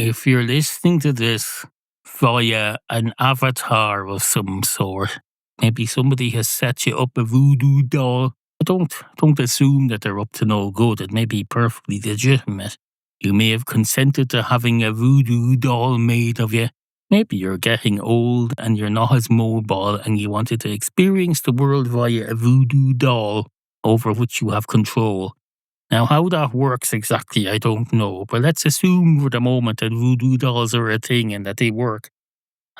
if you're listening to this via an avatar of some sort, maybe somebody has set you up a voodoo doll. Don't assume that they're up to no good. It may be perfectly legitimate. You may have consented to having a voodoo doll made of you. Maybe you're getting old and you're not as mobile and you wanted to experience the world via a voodoo doll over which you have control. Now, how that works exactly, I don't know, but let's assume for the moment that voodoo dolls are a thing and that they work.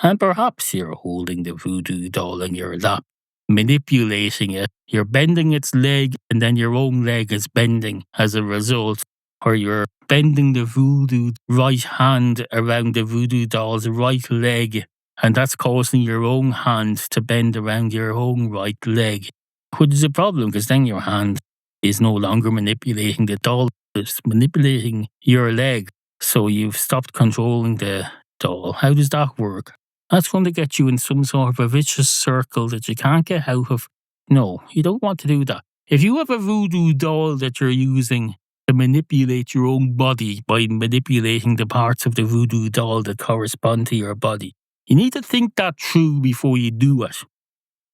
And perhaps you're holding the voodoo doll in your lap, manipulating it. You're bending its leg and then your own leg is bending as a result. Or you're bending the voodoo right hand around the voodoo doll's right leg, and that's causing your own hand to bend around your own right leg. Which is a problem because then your hand is no longer manipulating the doll, it's manipulating your leg. So you've stopped controlling the doll. How does that work? That's going to get you in some sort of a vicious circle that you can't get out of. No, you don't want to do that. If you have a voodoo doll that you're using to manipulate your own body by manipulating the parts of the voodoo doll that correspond to your body, you need to think that through before you do it.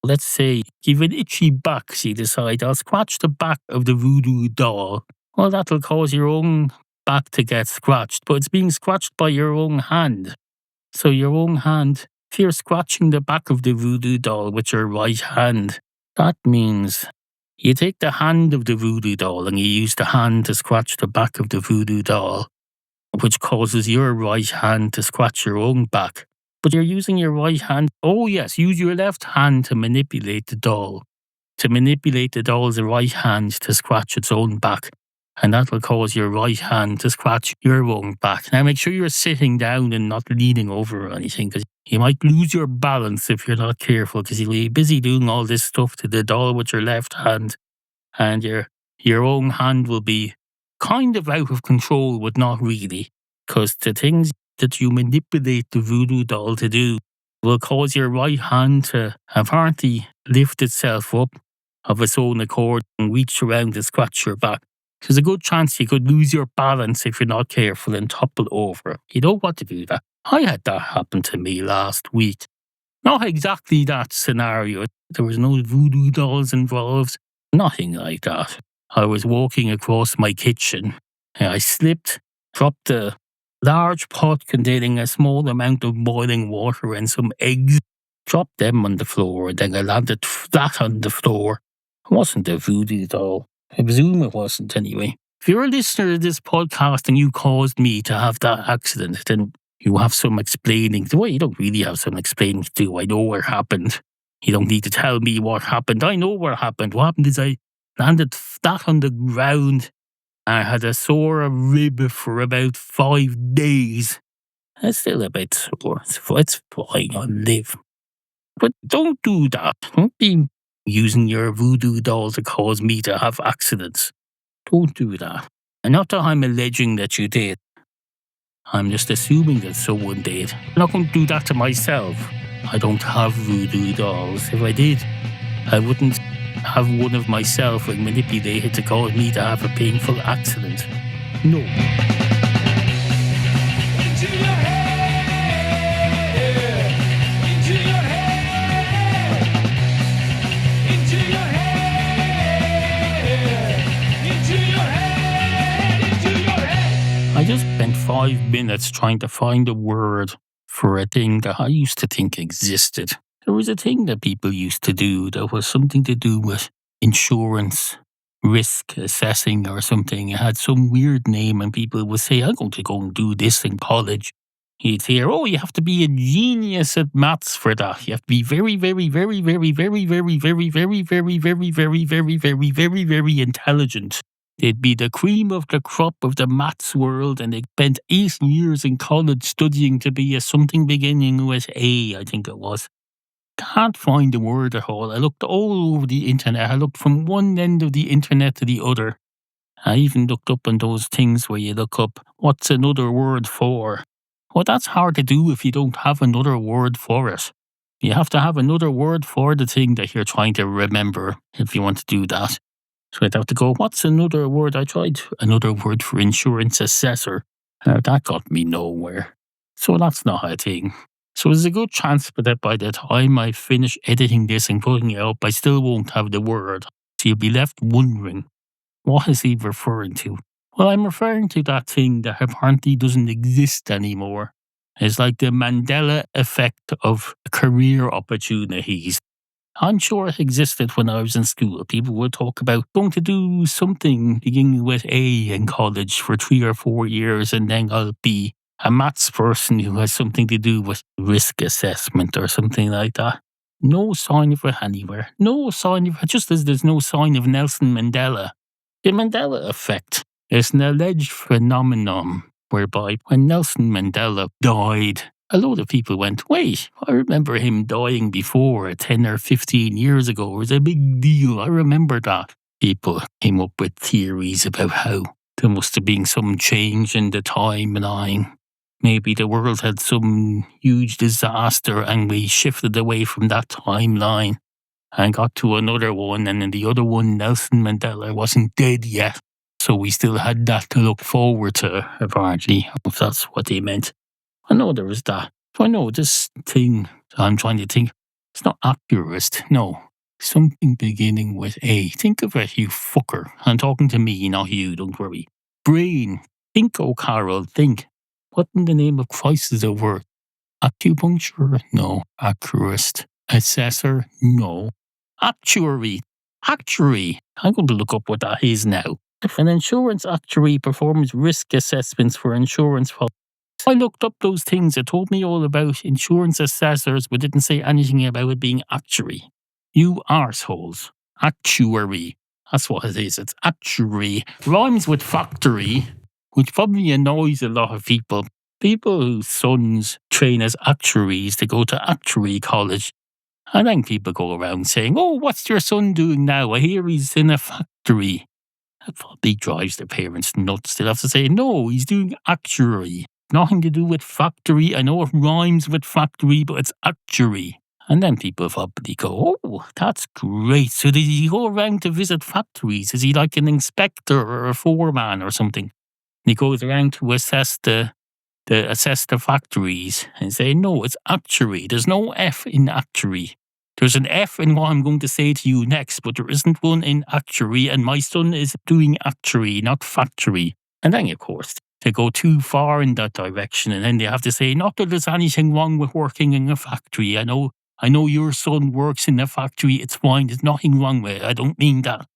Let's say you've an itchy back, so you decide, I'll scratch the back of the voodoo doll. Well, that'll cause your own back to get scratched, but it's being scratched by your own hand. So your own hand, if you're scratching the back of the voodoo doll with your right hand, that means you take the hand of the voodoo doll and you use the hand to scratch the back of the voodoo doll, which causes your right hand to scratch your own back. But you're using your right hand. Oh yes, use your left hand to manipulate the doll. To manipulate the doll's right hand to scratch its own back. And that will cause your right hand to scratch your own back. Now make sure you're sitting down and not leaning over or anything, because you might lose your balance if you're not careful, because you'll be busy doing all this stuff to the doll with your left hand. And your own hand will be kind of out of control, but not really. Because the things that you manipulate the voodoo doll to do will cause your right hand to apparently lift itself up of its own accord and reach around and scratch your back. There's a good chance you could lose your balance if you're not careful and topple over. You don't want to do that. I had that happen to me last week. Not exactly that scenario. There was no voodoo dolls involved. Nothing like that. I was walking across my kitchen and I slipped, dropped a large pot containing a small amount of boiling water and some eggs, dropped them on the floor, and then I landed flat on the floor. It wasn't a voodoo doll. I presume it wasn't anyway. If you're a listener to this podcast and you caused me to have that accident, then you have some explaining to do. Well, you don't really have some explaining to do. I know what happened. You don't need to tell me what happened. I know what happened. What happened is I landed flat on the ground. I had a sore rib for about 5 days. It's still a bit sore. It's fine. I'll live. But don't do that. Don't be using your voodoo doll to cause me to have accidents. Don't do that. And not that I'm alleging that you did. I'm just assuming that someone did. I'm not going to do that to myself. I don't have voodoo dolls. If I did, I wouldn't have one of myself and manipulate it to cause me to have a painful accident. No. Into your head, into your head, into your head, into your head, into your head. I just spent 5 minutes trying to find a word for a thing that I used to think existed. There was a thing that people used to do that was something to do with insurance, risk assessing or something. It had some weird name and people would say, I'm going to go and do this in college. You'd hear, oh, you have to be a genius at maths for that. You have to be very, very, very, very, very, very, very, very, very, very, very, very, very, very, very intelligent. They'd be the cream of the crop of the maths world, and they spent 8 years in college studying to be a something beginning with A, I think it was. Can't find the word at all. I looked all over the internet. I looked from one end of the internet to the other. I even looked up on those things where you look up, what's another word for? Well, that's hard to do if you don't have another word for it. You have to have another word for the thing that you're trying to remember if you want to do that. So I'd have to go, what's another word? I tried another word for insurance assessor. That got me nowhere. So that's not a thing. So there's a good chance that by the time I finish editing this and putting it up, I still won't have the word. So you'll be left wondering, what is he referring to? Well, I'm referring to that thing that apparently doesn't exist anymore. It's like the Mandela Effect of career opportunities. I'm sure it existed when I was in school. People would talk about going to do something beginning with A in college for 3 or 4 years, and then I'll be a maths person who has something to do with risk assessment or something like that. No sign of it anywhere. No sign of it, just as there's no sign of Nelson Mandela. The Mandela Effect is an alleged phenomenon whereby when Nelson Mandela died, a load of people went, wait, I remember him dying before 10 or 15 years ago. It was a big deal. I remember that. People came up with theories about how there must have been some change in the timeline. Maybe the world had some huge disaster and we shifted away from that timeline and got to another one. And in the other one, Nelson Mandela wasn't dead yet. So we still had that to look forward to, apparently, if that's what they meant. I know there was that. So I know this thing I'm trying to think, it's not accurate, no. Something beginning with A. Think of it, you fucker. I'm talking to me, not you, don't worry. Brain. Think, oh Carroll, think. What in the name of Christ is the word? Acupuncture? No. Accurist. Assessor? No. Actuary. Actuary. I'm going to look up what that is now. An insurance actuary performs risk assessments for insurance policies. I looked up those things. It told me all about insurance assessors, but didn't say anything about it being actuary. You arseholes. Actuary. That's what it is. It's actuary. Rhymes with factory, which probably annoys a lot of people. People whose sons train as actuaries to go to actuary college. And then people go around saying, oh, what's your son doing now? I hear he's in a factory. That probably drives their parents nuts. They'll have to say, no, he's doing actuary. Nothing to do with factory. I know it rhymes with factory, but it's actuary. And then people probably go, oh, that's great. So did he go around to visit factories? Is he like an inspector or a foreman or something? And he goes around to assess the factories and say, no, it's actuary. There's no F in actuary. There's an F in what I'm going to say to you next, but there isn't one in actuary, and my son is doing actuary, not factory. And then, of course, they go too far in that direction, and then they have to say, not that there's anything wrong with working in a factory. I know your son works in a factory. It's fine. There's nothing wrong with it. I don't mean that.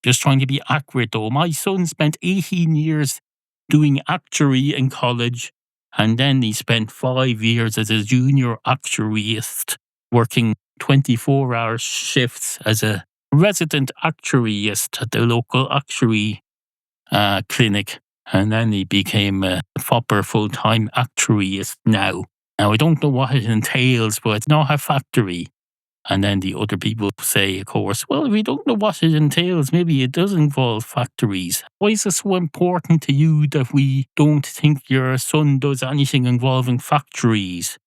Just trying to be accurate, though. My son spent 18 years doing actuary in college, and then he spent 5 years as a junior actuaryist, working 24-hour shifts as a resident actuaryist at the local actuary clinic. And then he became a proper full-time actuaryist now. Now, I don't know what it entails, but it's not a factory. And then the other people say, of course, well, we don't know what it entails. Maybe it does involve factories. Why is it so important to you that we don't think your son does anything involving factories?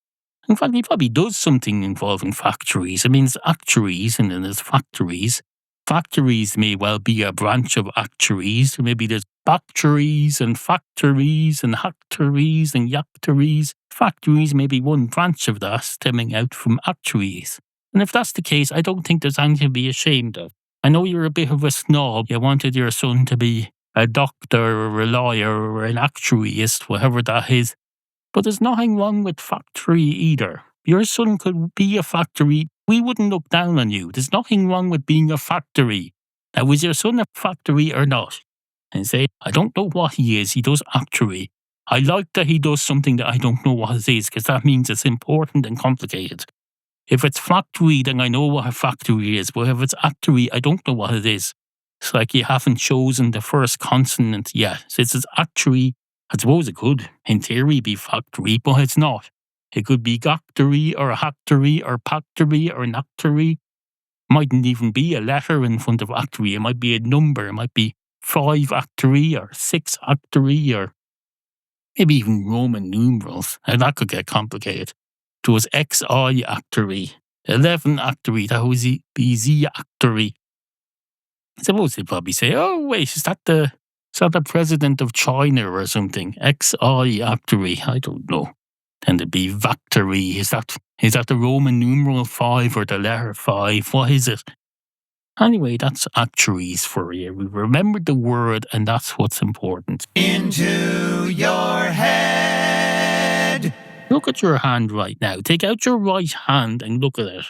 In fact, he probably does something involving factories. I mean, it's actuaries and then there's factories. Factories may well be a branch of actuaries. Maybe there's factories and factories and hactories and yactories. Factories may be one branch of that stemming out from actuaries. And if that's the case, I don't think there's anything to be ashamed of. I know you're a bit of a snob. You wanted your son to be a doctor or a lawyer or an actuaryist, whatever that is. But there's nothing wrong with factory either. Your son could be a factory. We wouldn't look down on you. There's nothing wrong with being a factory. Now, is your son a factory or not? And say, I don't know what he is. He does actuary. I like that he does something that I don't know what it is, because that means it's important and complicated. If it's factory, then I know what a factory is. But if it's actuary, I don't know what it is. It's like you haven't chosen the first consonant yet. So it's actuary. I suppose it could, in theory, be factory, but it's not. It could be goctory or hactory or pactory or nactory. Mightn't even be a letter in front of actuary. It might be a number. It might be 5 actuary or 6 actuary or maybe even Roman numerals. Now that could get complicated. There was XI actuary, 11 actuary, that was the Z actuary. I suppose they'd probably say, oh wait, is that the Is that the president of China or something? XI actuary, I don't know. Then there'd be Victory. Is that the Roman numeral 5 or the letter 5? What is it? Anyway, that's actuaries for you. We remembered the word, and that's what's important. Into your head. Look at your hand right now. Take out your right hand and look at it.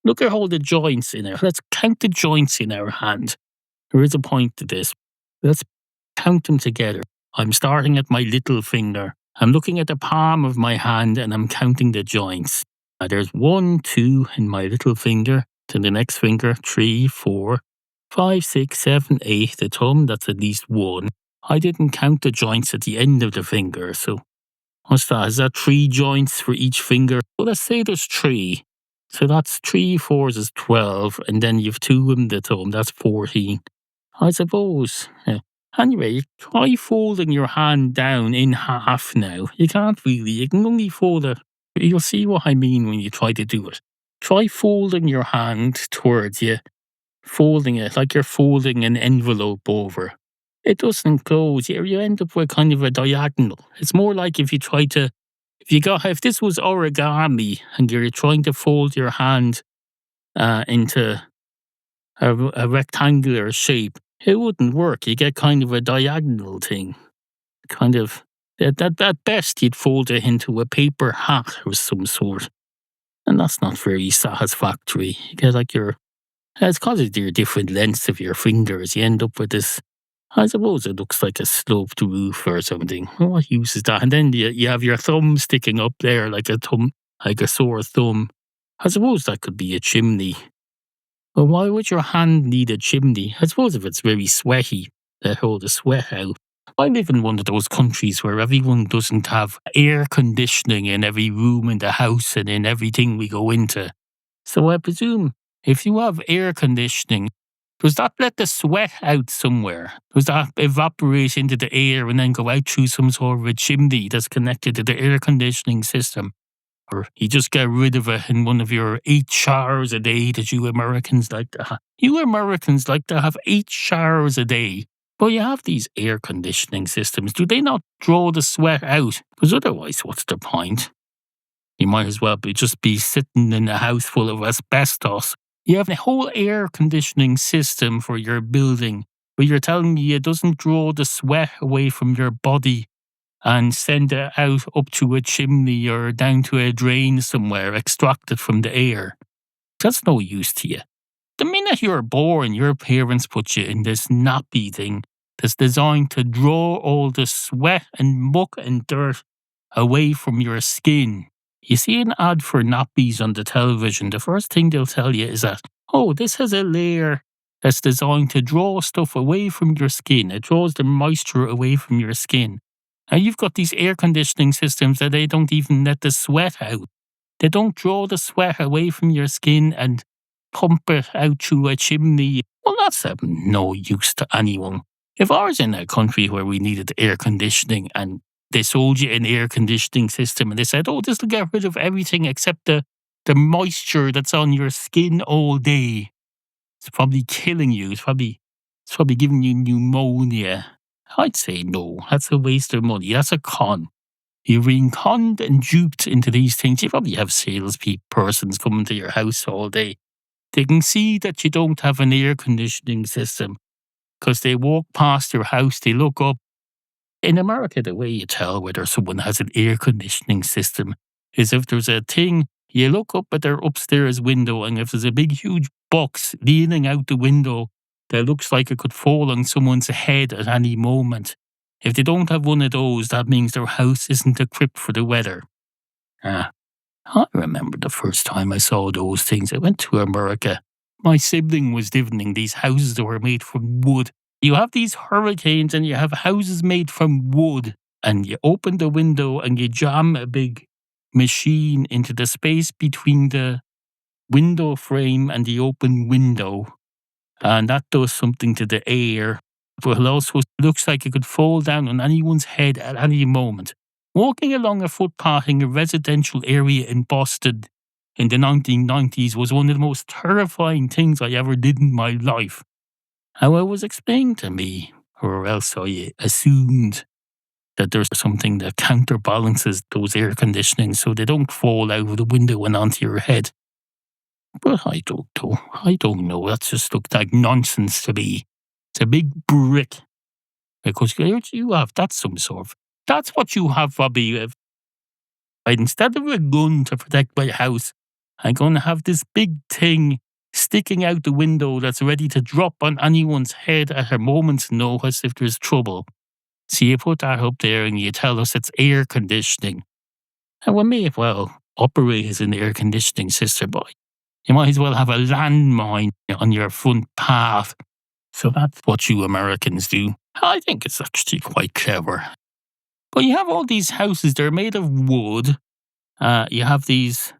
Look at all the joints in it. Let's count the joints in our hand. There is a point to this. Let's count them together. I'm starting at my little finger. I'm looking at the palm of my hand and I'm counting the joints. There's 1, 2 in my little finger. To the next finger, 3, 4, 5, 6, 7, 8. The thumb, that's at least 1. I didn't count the joints at the end of the finger, so what's that? Is that 3 joints for each finger? Well, let's say there's 3. So that's 3 4s is 12, and then you've 2 in the thumb, that's 14. I suppose. Yeah. Anyway, try folding your hand down in half now. You can't really, you can only fold it. You'll see what I mean when you try to do it. Try folding your hand towards you, folding it like you're folding an envelope over. It doesn't close. You end up with kind of a diagonal. It's more like if you try to, if this was origami and you're trying to fold your hand into a rectangular shape, it wouldn't work. You get kind of a diagonal thing. Kind of, at best, you'd fold it into a paper hat of some sort. And that's not very satisfactory. You get like it's because of your different lengths of your fingers. You end up with this, I suppose it looks like a sloped roof or something. What use is that? And then you have your thumb sticking up there like a sore thumb. I suppose that could be a chimney. But why would your hand need a chimney? I suppose if it's very sweaty, they hold the sweat out. I live in one of those countries where everyone doesn't have air conditioning in every room in the house and in everything we go into. So I presume if you have air conditioning, does that let the sweat out somewhere? Does that evaporate into the air and then go out through some sort of a chimney that's connected to the air conditioning system? Or you just get rid of it in one of your 8 showers a day that you Americans like to have. You Americans like to have 8 showers a day. But you have these air conditioning systems. Do they not draw the sweat out? Because otherwise, what's the point? You might as well just be sitting in a house full of asbestos. You have a whole air conditioning system for your building, but you're telling me it doesn't draw the sweat away from your body and send it out up to a chimney or down to a drain somewhere, extracted from the air. That's no use to you. The minute you're born, your parents put you in this nappy thing that's designed to draw all the sweat and muck and dirt away from your skin. You see an ad for nappies on the television, the first thing they'll tell you is that, oh, this has a layer that's designed to draw stuff away from your skin. It draws the moisture away from your skin. And you've got these air conditioning systems that they don't even let the sweat out. They don't draw the sweat away from your skin and pump it out through a chimney. Well, that's of no use to anyone. If I was in a country where we needed air conditioning and they sold you an air conditioning system and they said, oh, this will get rid of everything except the moisture that's on your skin all day. It's probably killing you. It's probably giving you pneumonia. I'd say no. That's a waste of money. That's a con. You're being conned and duped into these things. You probably have persons coming to your house all day. They can see that you don't have an air conditioning system because they walk past your house, they look up. In America, the way you tell whether someone has an air conditioning system is if there's a thing, you look up at their upstairs window, and if there's a big, huge box leaning out the window that looks like it could fall on someone's head at any moment. If they don't have one of those, that means their house isn't equipped for the weather. I remember the first time I saw those things. I went to America. My sibling was living in these houses that were made from wood. You have these hurricanes and you have houses made from wood. And you open the window and you jam a big machine into the space between the window frame and the open window. And that does something to the air. But it also looks like it could fall down on anyone's head at any moment. Walking along a footpath in a residential area in Boston in the 1990s was one of the most terrifying things I ever did in my life. How it was explained to me, or else I assumed that there's something that counterbalances those air conditioning so they don't fall out of the window and onto your head. But I don't know. I don't know. That just looked like nonsense to me. It's a big brick. Because you have, that's some sort of, that's what you have, Bobby. Instead of a gun to protect my house, I'm going to have this big thing sticking out the window that's ready to drop on anyone's head at a moment's notice if there's trouble. So you put that up there and you tell us it's air conditioning. And we may as well operate as an air conditioning system, boy. You might as well have a landmine on your front path. So that's what you Americans do. I think it's actually quite clever. But you have all these houses, they're made of wood. You have these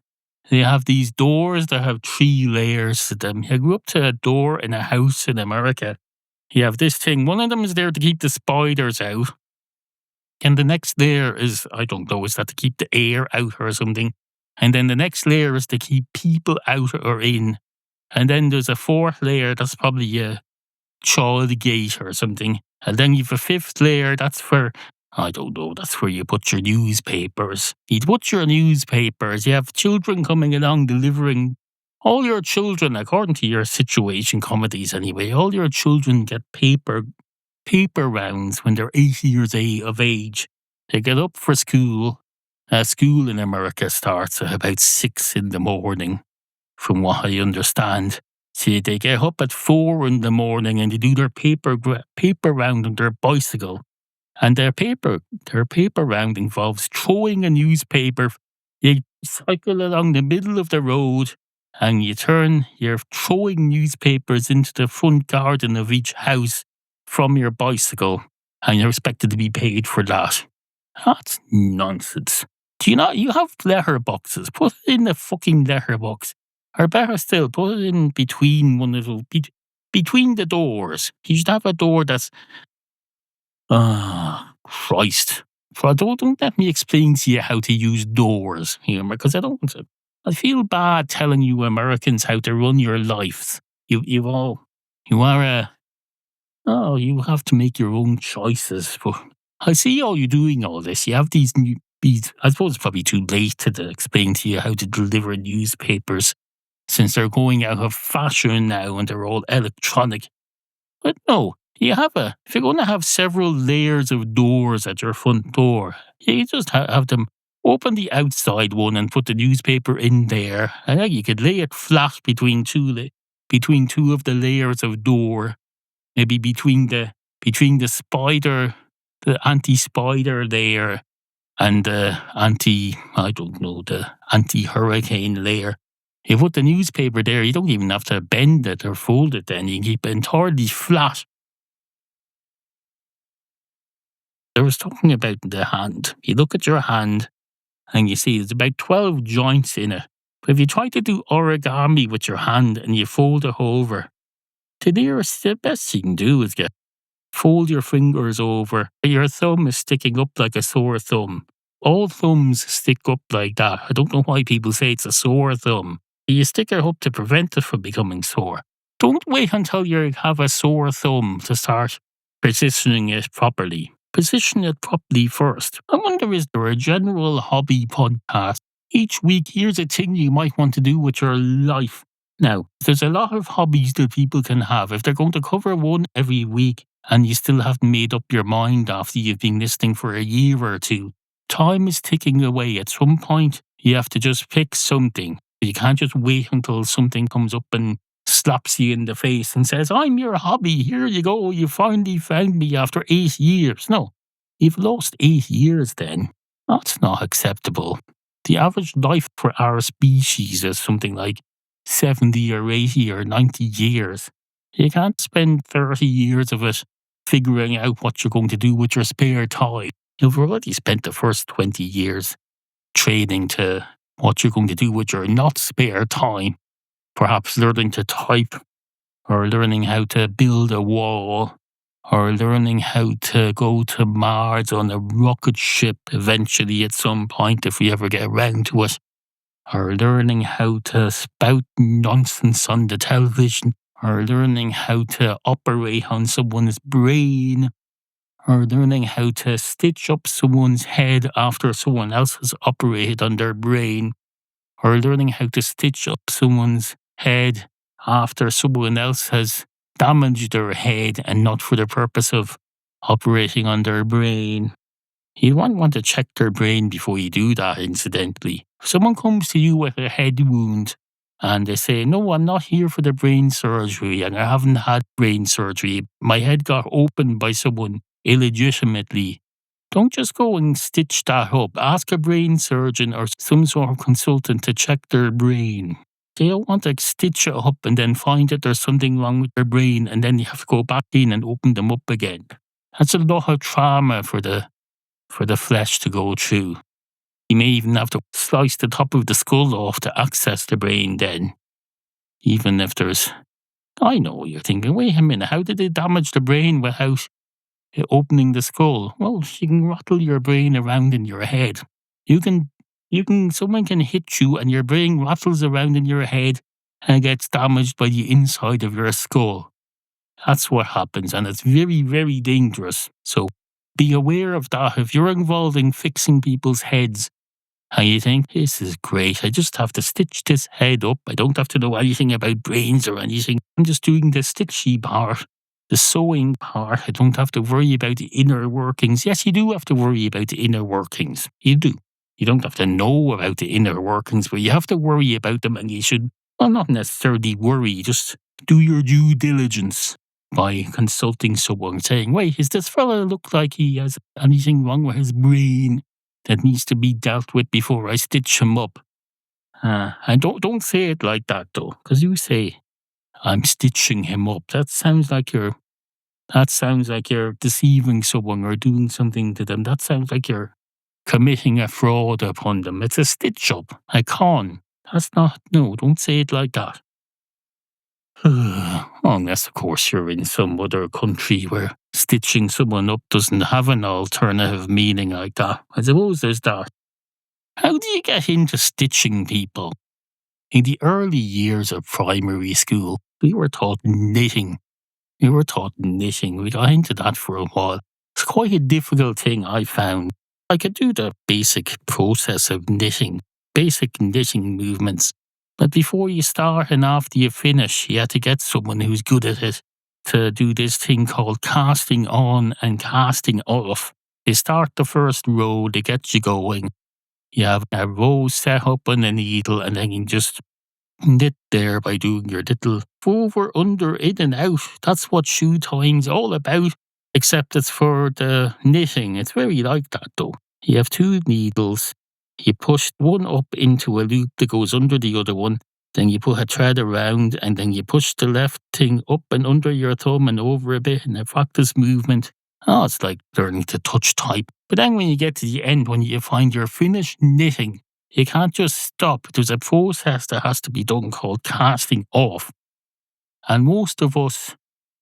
doors that have 3 layers to them. You go up to a door in a house in America. You have this thing. One of them is there to keep the spiders out. And the next layer is, I don't know, is that to keep the air out or something? And then the next layer is to keep people out or in. And then there's a 4th layer that's probably a child gate or something. And then you've a 5th layer, that's for, I don't know, that's where you put your newspapers. You put your newspapers, you have children coming along delivering. All your children, according to your situation comedies anyway, all your children get paper rounds when they're 8 years of age. They get up for school. School in America starts at about 6 in the morning, from what I understand. So they get up at 4 in the morning and they do their paper round on their bicycle. And their paper round involves throwing a newspaper. You cycle along the middle of the road and you're throwing newspapers into the front garden of each house from your bicycle, and you're expected to be paid for that. That's nonsense. Do you not? You have letterboxes. Put it in the fucking letterbox. Or better still, put it in between one of the, between the doors. You should have a door that's... Christ. Don't let me explain to you how to use doors here, because I don't... I feel bad telling you Americans how to run your lives. You have to make your own choices. But I see all you doing all this. You have these I suppose it's probably too late to explain to you how to deliver newspapers, since they're going out of fashion now and they're all electronic. But no, if you're going to have several layers of doors at your front door, you just have them open the outside one and put the newspaper in there. And then you could lay it flat between two of the layers of door. Maybe between the spider, the anti-spider layer and the anti-hurricane layer. You put the newspaper there, you don't even have to bend it or fold it then. You can keep it entirely flat. I was talking about the hand. You look at your hand and you see there's about 12 joints in it. But if you try to do origami with your hand and you fold it over, the best you can do is fold your fingers over. Your thumb is sticking up like a sore thumb. All thumbs stick up like that. I don't know why people say it's a sore thumb. You stick it up to prevent it from becoming sore. Don't wait until you have a sore thumb to start positioning it properly. Position it properly first. I wonder, is there a general hobby podcast? Each week, here's a thing you might want to do with your life. Now, there's a lot of hobbies that people can have. If they're going to cover one every week and you still haven't made up your mind after you've been listening for a year or two, time is ticking away. At some point, you have to just pick something. You can't just wait until something comes up and slaps you in the face and says, I'm your hobby, here you go, you finally found me after 8 years. No, you've lost 8 years then. That's not acceptable. The average life for our species is something like 70 or 80 or 90 years. You can't spend 30 years of it figuring out what you're going to do with your spare time. You've already spent the first 20 years training to what you're going to do with your not spare time. Perhaps learning to type, or learning how to build a wall, or learning how to go to Mars on a rocket ship eventually at some point if we ever get around to it, or learning how to spout nonsense on the television, or learning how to operate on someone's brain, or learning how to stitch up someone's head after someone else has operated on their brain, or learning how to stitch up someone's head after someone else has damaged their head and not for the purpose of operating on their brain. You won't want to check their brain before you do that, incidentally. If someone comes to you with a head wound and they say, "No, I'm not here for the brain surgery and I haven't had brain surgery. My head got opened by someone illegitimately." Don't just go and stitch that up. Ask a brain surgeon or some sort of consultant to check their brain. They don't want to stitch it up and then find that there's something wrong with their brain and then you have to go back in and open them up again. That's a lot of trauma for the flesh to go through. You may even have to slice the top of the skull off to access the brain then. Even if there's... I know you're thinking, wait a minute, how did they damage the brain without opening the skull? Well, you can rattle your brain around in your head. Someone can hit you and your brain rattles around in your head and gets damaged by the inside of your skull. That's what happens, and it's very, very dangerous. So be aware of that. If you're involved in fixing people's heads and you think, this is great, I just have to stitch this head up. I don't have to know anything about brains or anything. I'm just doing the stitchy part, the sewing part. I don't have to worry about the inner workings. Yes, you do have to worry about the inner workings. You do. You don't have to know about the inner workings, but you have to worry about them, and you should, well, not necessarily worry, just do your due diligence by consulting someone, saying, wait, does this fella look like he has anything wrong with his brain that needs to be dealt with before I stitch him up? And don't say it like that, though, because you say, I'm stitching him up. That sounds like you're deceiving someone or doing something to them. That sounds like you're committing a fraud upon them. It's a stitch up, a con. Don't say it like that. Unless, of course, you're in some other country where stitching someone up doesn't have an alternative meaning like that. I suppose there's that. How do you get into stitching people? In the early years of primary school, we were taught knitting. We got into that for a while. It's quite a difficult thing, I found. I could do the basic process of knitting, basic knitting movements. But before you start and after you finish, you had to get someone who's good at it to do this thing called casting on and casting off. You start the first row, they get you going. You have a row set up on a needle and then you just knit there by doing your little over, under, in and out. That's what shoe tying's all about, except it's for the knitting. It's very like that though. You have two needles. You push one up into a loop that goes under the other one. Then you put a thread around and then you push the left thing up and under your thumb and over a bit in a practice movement. Oh, it's like learning to touch type. But then when you get to the end, when you find you're finished knitting, you can't just stop. There's a process that has to be done called casting off. And most of us,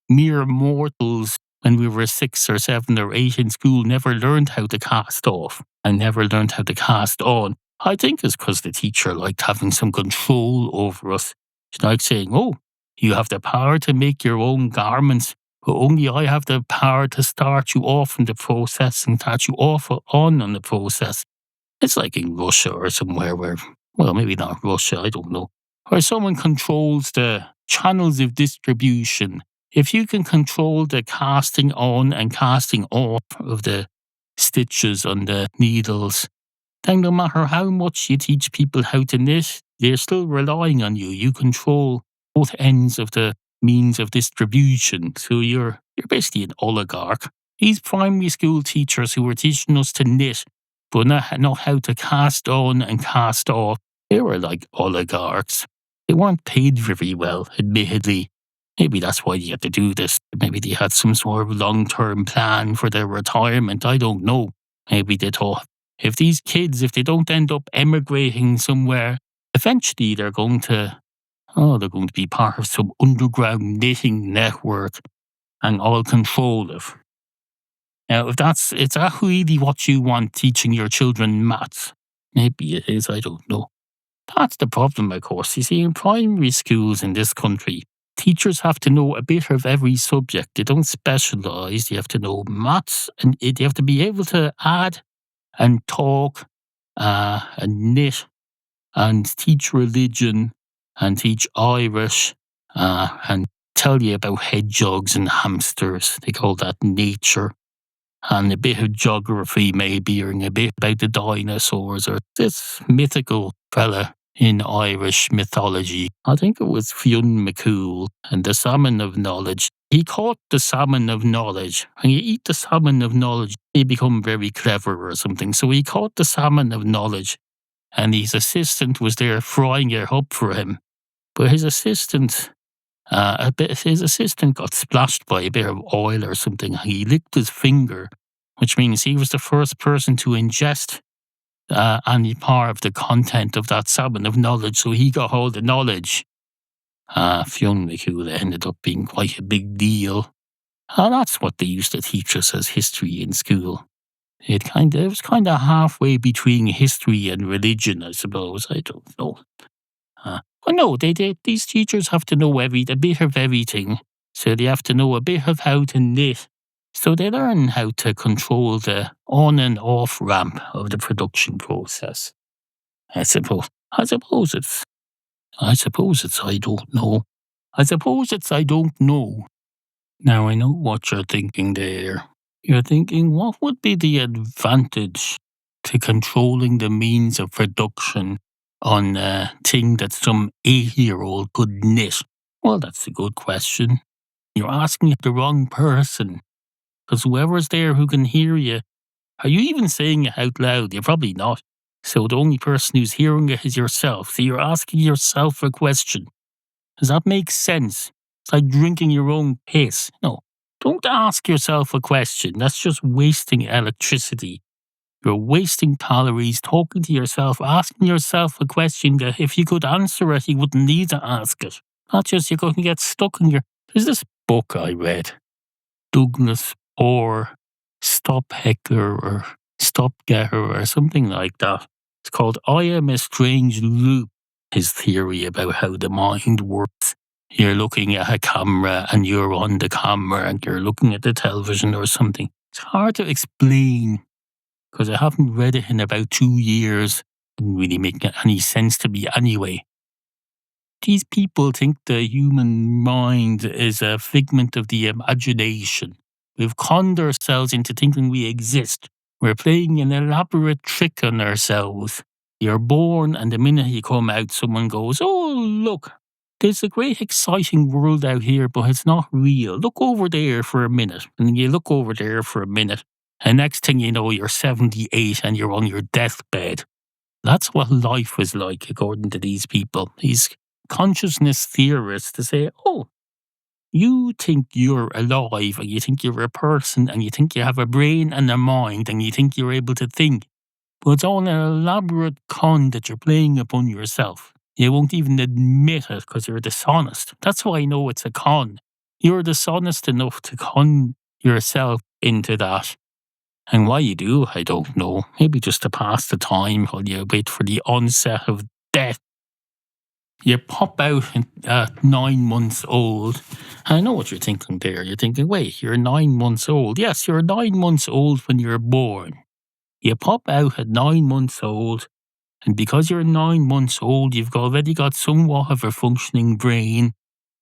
mere mortals, when we were 6 or 7 or 8 in school, never learned how to cast off and never learned how to cast on. I think it's because the teacher liked having some control over us. It's like saying, oh, you have the power to make your own garments, but only I have the power to start you off in the process and start you off on the process. It's like in Russia or somewhere where, well, maybe not Russia, I don't know, where someone controls the channels of distribution. If you can control the casting on and casting off of the stitches on the needles, then no matter how much you teach people how to knit, they're still relying on you. You control both ends of the means of distribution. So you're basically an oligarch. These primary school teachers who were teaching us to knit, but not how to cast on and cast off, they were like oligarchs. They weren't paid very well, admittedly. Maybe that's why they had to do this. Maybe they had some sort of long-term plan for their retirement. I don't know. Maybe they thought, if these kids, if they don't end up emigrating somewhere, eventually they're going to be part of some underground knitting network and all control of. Now, if is that really what you want teaching your children maths? Maybe it is, I don't know. That's the problem, of course. You see, in primary schools in this country, teachers have to know a bit of every subject. They don't specialise. You have to know maths, and you have to be able to add and talk and knit and teach religion and teach Irish and tell you about hedgehogs and hamsters. They call that nature. And a bit of geography maybe, or a bit about the dinosaurs or this mythical fella in Irish mythology. I think it was Fionn Mac Cumhaill and the Salmon of Knowledge. He caught the Salmon of Knowledge. And you eat the Salmon of Knowledge, you become very clever or something. So he caught the Salmon of Knowledge, and his assistant was there frying it up for him. But his assistant got splashed by a bit of oil or something. He licked his finger, which means he was the first person to ingest any part of the content of that Salmon of Knowledge. So he got hold of knowledge. Fionn Mac Cumhaill ended up being quite a big deal. And that's what they used to teach us as history in school. It was kind of halfway between history and religion, I suppose. I don't know. Well, no, these teachers have to know a bit of everything. So they have to know a bit of how to knit. So they learn how to control the on and off ramp of the production process. I suppose it's I don't know. I suppose it's I don't know. Now I know what you're thinking there. You're thinking, what would be the advantage to controlling the means of production on a thing that some 8-year-old could knit? Well, that's a good question. You're asking the wrong person. Because whoever's there who can hear you, are you even saying it out loud? You're probably not. So the only person who's hearing it is yourself. So you're asking yourself a question. Does that make sense? It's like drinking your own piss. No, don't ask yourself a question. That's just wasting electricity. You're wasting calories talking to yourself, asking yourself a question that if you could answer it, you wouldn't need to ask it. Not just you're going to get stuck in your... There's this book I read, Douglas or Stop Heckler or Stop Getter or something like that. It's called I Am a Strange Loop, his theory about how the mind works. You're looking at a camera and you're on the camera and you're looking at the television or something. It's hard to explain because I haven't read it in about 2 years. Didn't really make any sense to me anyway. These people think the human mind is a figment of the imagination. We've conned ourselves into thinking we exist. We're playing an elaborate trick on ourselves. You're born, and the minute you come out, someone goes, "Oh, look, there's a great exciting world out here, but it's not real. Look over there for a minute." And you look over there for a minute, and next thing you know, you're 78 and you're on your deathbed. That's what life is like, according to these people. These consciousness theorists to say, oh, you think you're alive and you think you're a person and you think you have a brain and a mind and you think you're able to think. But it's all an elaborate con that you're playing upon yourself. You won't even admit it because you're dishonest. That's why I know it's a con. You're dishonest enough to con yourself into that. And why you do, I don't know. Maybe just to pass the time while you wait for the onset of death. You pop out at 9 months old. I know what you're thinking there. You're thinking, wait, you're 9 months old. Yes, you're 9 months old when you're born. You pop out at 9 months old, and because you're 9 months old, you've already got somewhat of a functioning brain.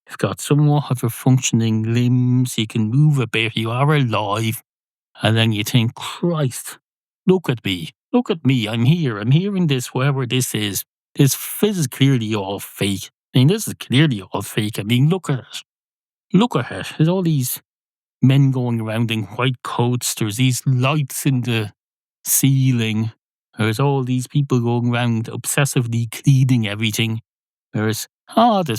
You've got somewhat of a functioning limbs. You can move a bit. You are alive. And then you think, Christ, look at me. Look at me. I'm here. I'm hearing this, wherever this is. This is clearly all fake. I mean, this is clearly all fake. I mean, look at it. Look at it. There's all these men going around in white coats. There's these lights in the ceiling. There's all these people going around obsessively cleaning everything. There's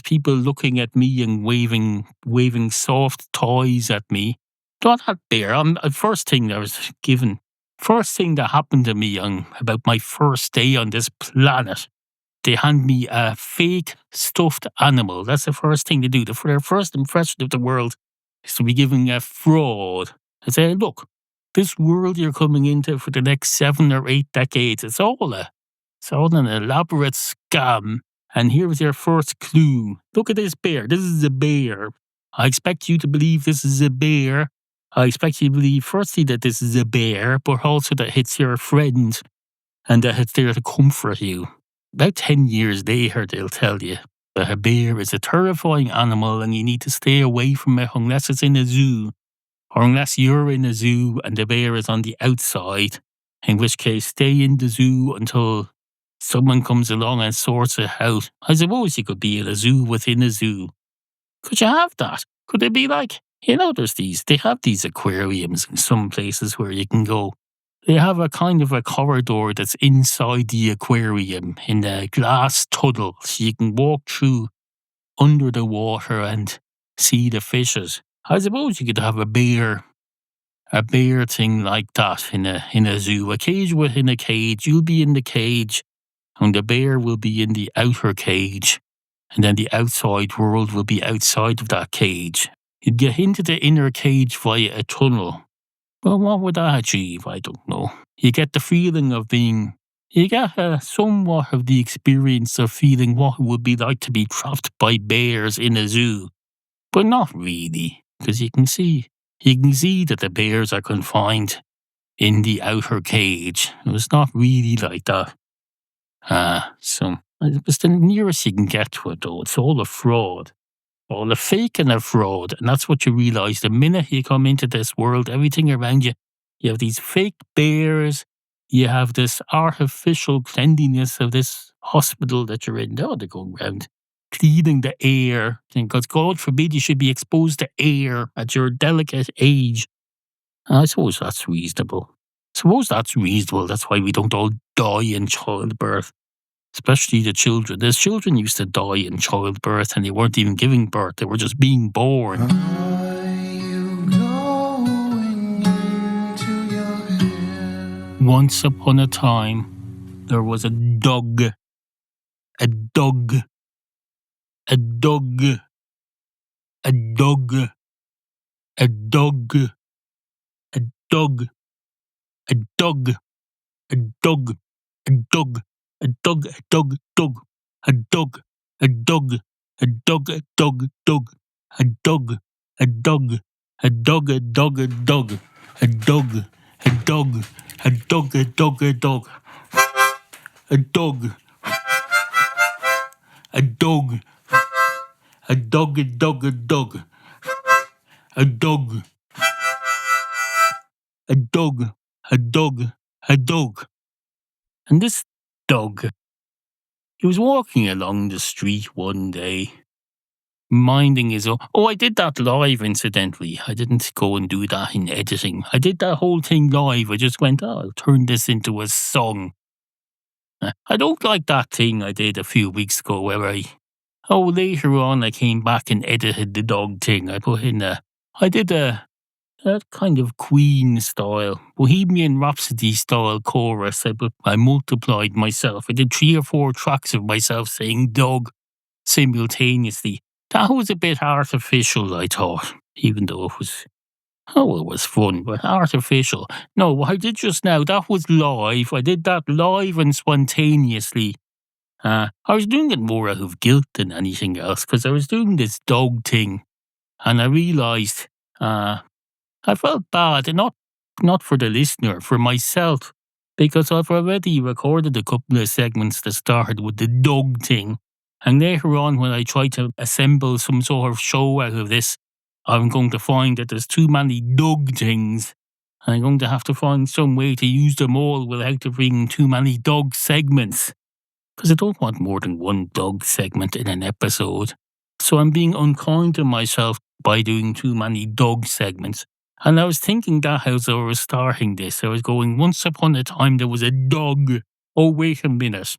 people looking at me and waving soft toys at me. Not that there. First thing that happened to me on about my first day on this planet, they hand me a fake stuffed animal. That's the first thing they do. Their first impression of the world is to be giving a fraud. They say, look, this world you're coming into for the next 7 or 8 decades, it's all an elaborate scam. And here is your first clue. Look at this bear. This is a bear. I expect you to believe this is a bear. I expect you to believe, firstly, that this is a bear, but also that it's your friend and that it's there to comfort you. About 10 years later, they'll tell you that a bear is a terrifying animal and you need to stay away from it unless it's in a zoo, or unless you're in a zoo and the bear is on the outside, in which case stay in the zoo until someone comes along and sorts it out. I suppose you could be in a zoo within a zoo. Could you have that? Could it be like, they have these aquariums in some places where you can go. They have a kind of a corridor that's inside the aquarium in a glass tunnel, so you can walk through under the water and see the fishes. I suppose you could have a bear thing like that in a zoo, a cage within a cage. You'll be in the cage, and the bear will be in the outer cage, and then the outside world will be outside of that cage. You'd get into the inner cage via a tunnel. Well, what would that achieve? I don't know. You get the feeling of being. You get somewhat of the experience of feeling what it would be like to be trapped by bears in a zoo. But not really, because you can see that the bears are confined in the outer cage. It was not really like that. So it's the nearest you can get to it, though. It's all a fraud. All a fake and a fraud. And that's what you realise the minute you come into this world, everything around you, you have these fake bears, you have this artificial cleanliness of this hospital that you're in. Now they're going around cleaning the air, because God forbid you should be exposed to air at your delicate age. I suppose that's reasonable. That's why we don't all die in childbirth. Especially the children. The children used to die in childbirth and they weren't even giving birth. They were just being born. Once upon a time, there was a dog. A dog. A dog. A dog. A dog. A dog. A dog. A dog. A dog. A dog, a dog, dog, a dog, a dog, a dog, a dog, dog, a dog, a dog, a dog, a dog, a dog, a dog, a dog, a dog, a dog, a dog, a dog, a dog, a dog, a dog, a dog, a dog, a dog, a dog, a dog. And this dog, he was walking along the street one day, minding his own. Oh, I did that live, incidentally. I didn't go and do that in editing. I did that whole thing live. I just went, I'll turn this into a song. I don't like that thing I did a few weeks ago where later on I came back and edited the dog thing. I did a kind of Queen style, Bohemian Rhapsody style chorus. I multiplied myself. I did 3 or 4 tracks of myself saying dog simultaneously. That was a bit artificial, I thought, even though it was fun, but artificial. No, what I did just now, that was live. I did that live and spontaneously. I was doing it more out of guilt than anything else, because I was doing this dog thing, and I realised, I felt bad, and not for the listener, for myself, because I've already recorded a couple of segments that started with the dog thing. And later on, when I try to assemble some sort of show out of this, I'm going to find that there's too many dog things. And I'm going to have to find some way to use them all without there being too many dog segments. Because I don't want more than one dog segment in an episode. So I'm being unkind to myself by doing too many dog segments. And I was thinking that as I was starting this, I was going, once upon a time there was a dog. Oh, wait a minute.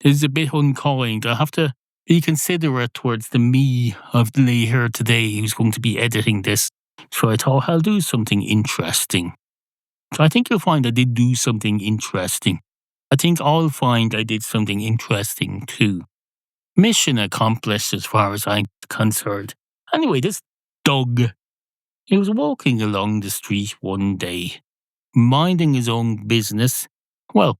This is a bit unkind. I have to be considerate towards the me of later today who's going to be editing this. So I thought I'll do something interesting. So I think you'll find I did do something interesting. I think I'll find I did something interesting too. Mission accomplished as far as I'm concerned. Anyway, this dog, he was walking along the street one day, minding his own business. Well,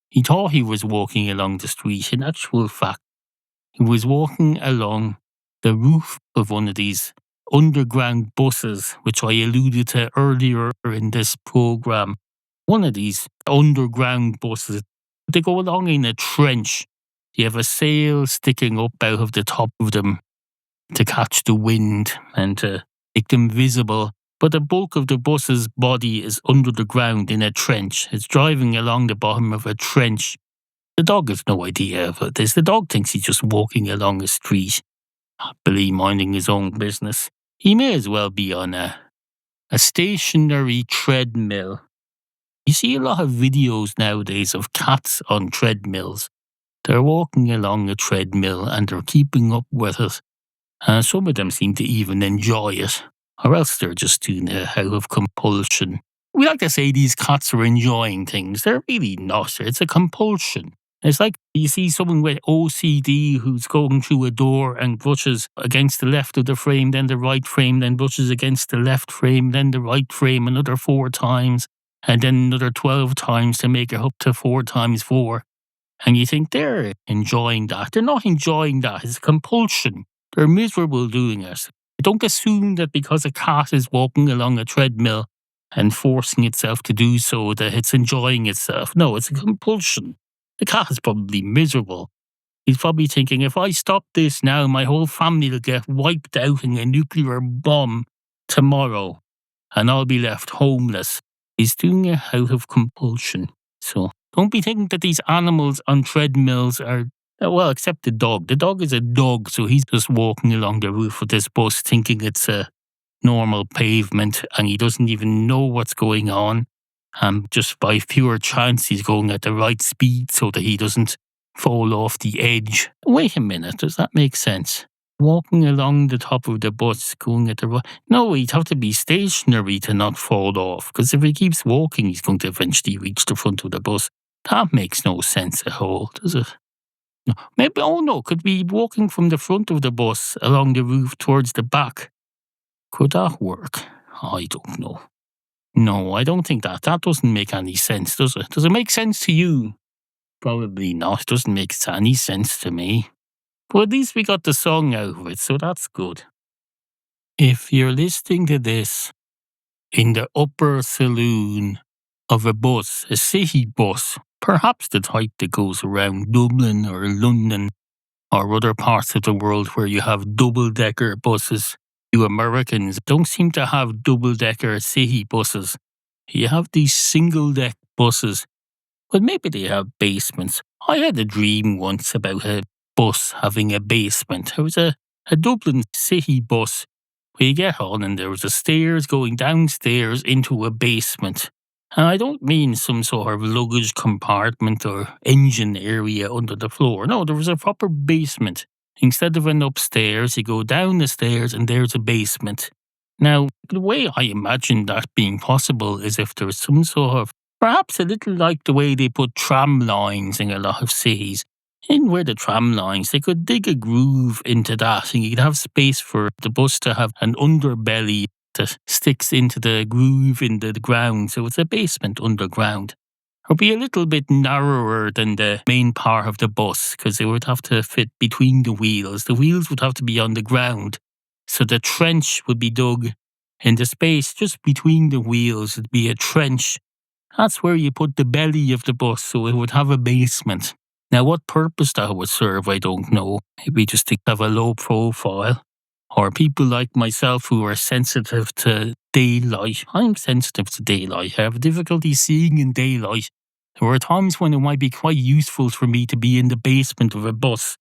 he thought he was walking along the street. In actual fact, He was walking along the roof of one of these underground buses, which I alluded to earlier in this program. One of these underground buses, they go along in a trench. You have a sail sticking up out of the top of them to catch the wind and to make them visible. But the bulk of the bus's body is under the ground in a trench. It's driving along the bottom of a trench. The dog has no idea about this. The dog thinks he's just walking along a street, happily minding his own business. He may as well be on a stationary treadmill. You see a lot of videos nowadays of cats on treadmills. They're walking along a treadmill and they're keeping up with it. Some of them seem to even enjoy it, or else they're just doing it out of compulsion. We like to say these cats are enjoying things. They're really not. It's a compulsion. It's like you see someone with OCD who's going through a door and brushes against the left of the frame, then the right frame, then brushes against the left frame, then the right frame another 4 times, and then another 12 times to make it up to 4 times 4. And you think they're enjoying that. They're not enjoying that. It's a compulsion. They're miserable doing it. Don't assume that because a cat is walking along a treadmill and forcing itself to do so that it's enjoying itself. No, it's a compulsion. The cat is probably miserable. He's probably thinking, if I stop this now, my whole family will get wiped out in a nuclear bomb tomorrow and I'll be left homeless. He's doing it out of compulsion. So don't be thinking that these animals on treadmills are, well, except the dog. The dog is a dog, so he's just walking along the roof of this bus thinking it's a normal pavement and he doesn't even know what's going on. Just by pure chance, he's going at the right speed so that he doesn't fall off the edge. Wait a minute, does that make sense? Walking along the top of the bus, going at the right... No, he'd have to be stationary to not fall off, because if he keeps walking, he's going to eventually reach the front of the bus. That makes no sense at all, does it? No. Maybe, could be walking from the front of the bus along the roof towards the back. Could that work? I don't know. No, I don't think that. That doesn't make any sense, does it? Does it make sense to you? Probably not. It doesn't make any sense to me. But at least we got the song out of it, so that's good. If you're listening to this in the upper saloon of a bus, a city bus, perhaps the type that goes around Dublin or London or other parts of the world where you have double-decker buses, you Americans don't seem to have double-decker city buses. You have these single-deck buses, but maybe they have basements. I had a dream once about a bus having a basement. There was a Dublin city bus where you get on and there was a stairs going downstairs into a basement. And I don't mean some sort of luggage compartment or engine area under the floor. No, there was a proper basement. Instead of an upstairs, you go down the stairs and there's a basement. Now, the way I imagine that being possible is if there was some sort of, perhaps a little like the way they put tram lines in a lot of cities. In where the tram lines, they could dig a groove into that and you could have space for the bus to have an underbelly that sticks into the groove in the ground, so it's a basement underground. It would be a little bit narrower than the main part of the bus because it would have to fit between the wheels. The wheels would have to be on the ground, so the trench would be dug in the space just between the wheels. It'd be a trench. That's where you put the belly of the bus, so it would have a basement. Now, what purpose that would serve, I don't know. Maybe just to have a low profile. Or people like myself who are sensitive to daylight. I'm sensitive to daylight. I have difficulty seeing in daylight. There are times when it might be quite useful for me to be in the basement of a bus,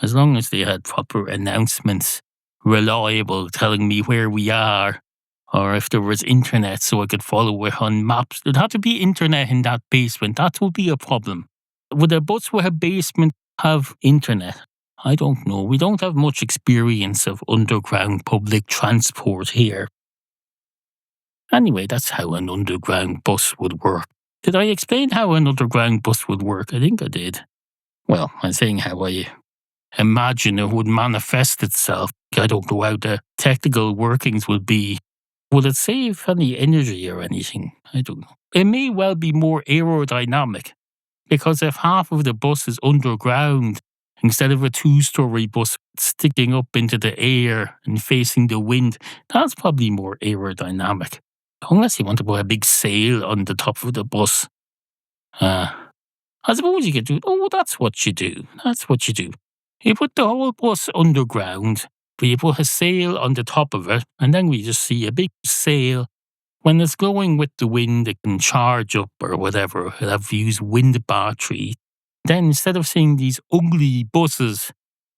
as long as they had proper announcements, reliable, telling me where we are, or if there was internet so I could follow it on maps. There'd have to be internet in that basement. That would be a problem. Would a bus with a basement have internet? I don't know. We don't have much experience of underground public transport here. Anyway, that's how an underground bus would work. Did I explain how an underground bus would work? I think I did. Well, I'm saying how I imagine it would manifest itself. I don't know how the technical workings would be. Will it save any energy or anything? I don't know. It may well be more aerodynamic. Because if half of the bus is underground, instead of a two-story bus sticking up into the air and facing the wind. That's probably more aerodynamic. Unless you want to put a big sail on the top of the bus. I suppose you could do, that's what you do. That's what you do. You put the whole bus underground, but you put a sail on the top of it, and then we just see a big sail. When it's going with the wind, it can charge up or whatever. It'll have used wind battery. Then instead of seeing these ugly buses,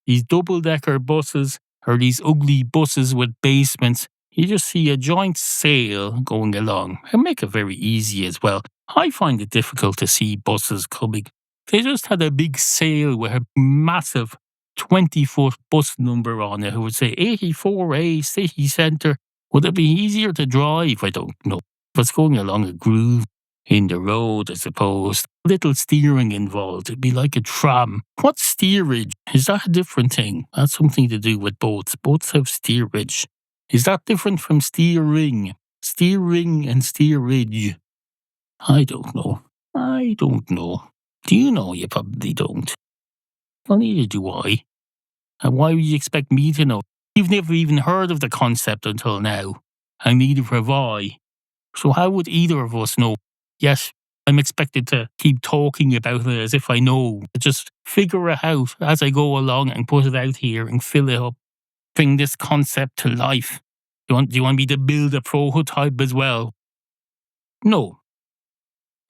these double-decker buses, or these ugly buses with basements, you just see a giant sail going along. And make it very easy as well. I find it difficult to see buses coming. They just had a big sail with a massive 20-foot bus number on it who would say 84A City Centre. Would it be easier to drive? I don't know. If it's going along a groove in the road, I suppose, little steering involved. It'd be like a tram. What's steerage? Is that a different thing? That's something to do with boats. Boats have steerage. Is that different from steering? Steering and steerage. I don't know. I don't know. Do you know? You probably don't. Well, neither do I. And why would you expect me to know? You've never even heard of the concept until now, and neither have I. So how would either of us know? Yes, I'm expected to keep talking about it as if I know. Just figure it out as I go along and put it out here and fill it up. Bring this concept to life. Do you want me to build a prototype as well? No.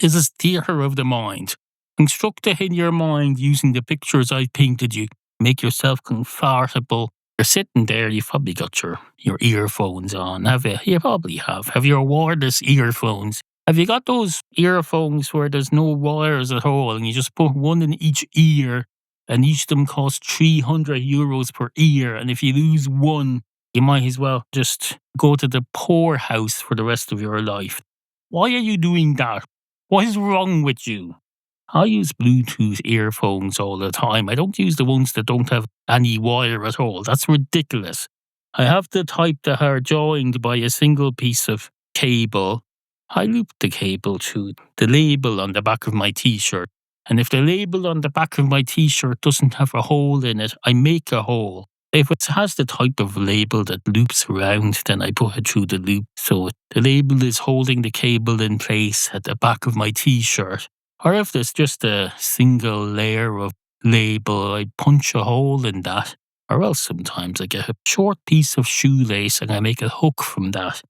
This is theatre of the mind. Construct it in your mind using the pictures I've painted you. Make yourself comfortable. You're sitting there, you've probably got your earphones on, have you? You probably have. Have your wireless earphones? Have you got those earphones where there's no wires at all and you just put one in each ear and each of them costs €300 per ear, and if you lose one, you might as well just go to the poorhouse for the rest of your life. Why are you doing that? What is wrong with you? I use Bluetooth earphones all the time. I don't use the ones that don't have any wire at all. That's ridiculous. I have the type that are joined by a single piece of cable. I loop the cable to the label on the back of my t-shirt. And if the label on the back of my t-shirt doesn't have a hole in it, I make a hole. If it has the type of label that loops around, then I put it through the loop. So the label is holding the cable in place at the back of my t-shirt. Or if there's just a single layer of label, I punch a hole in that. Or else sometimes I get a short piece of shoelace and I make a hook from that.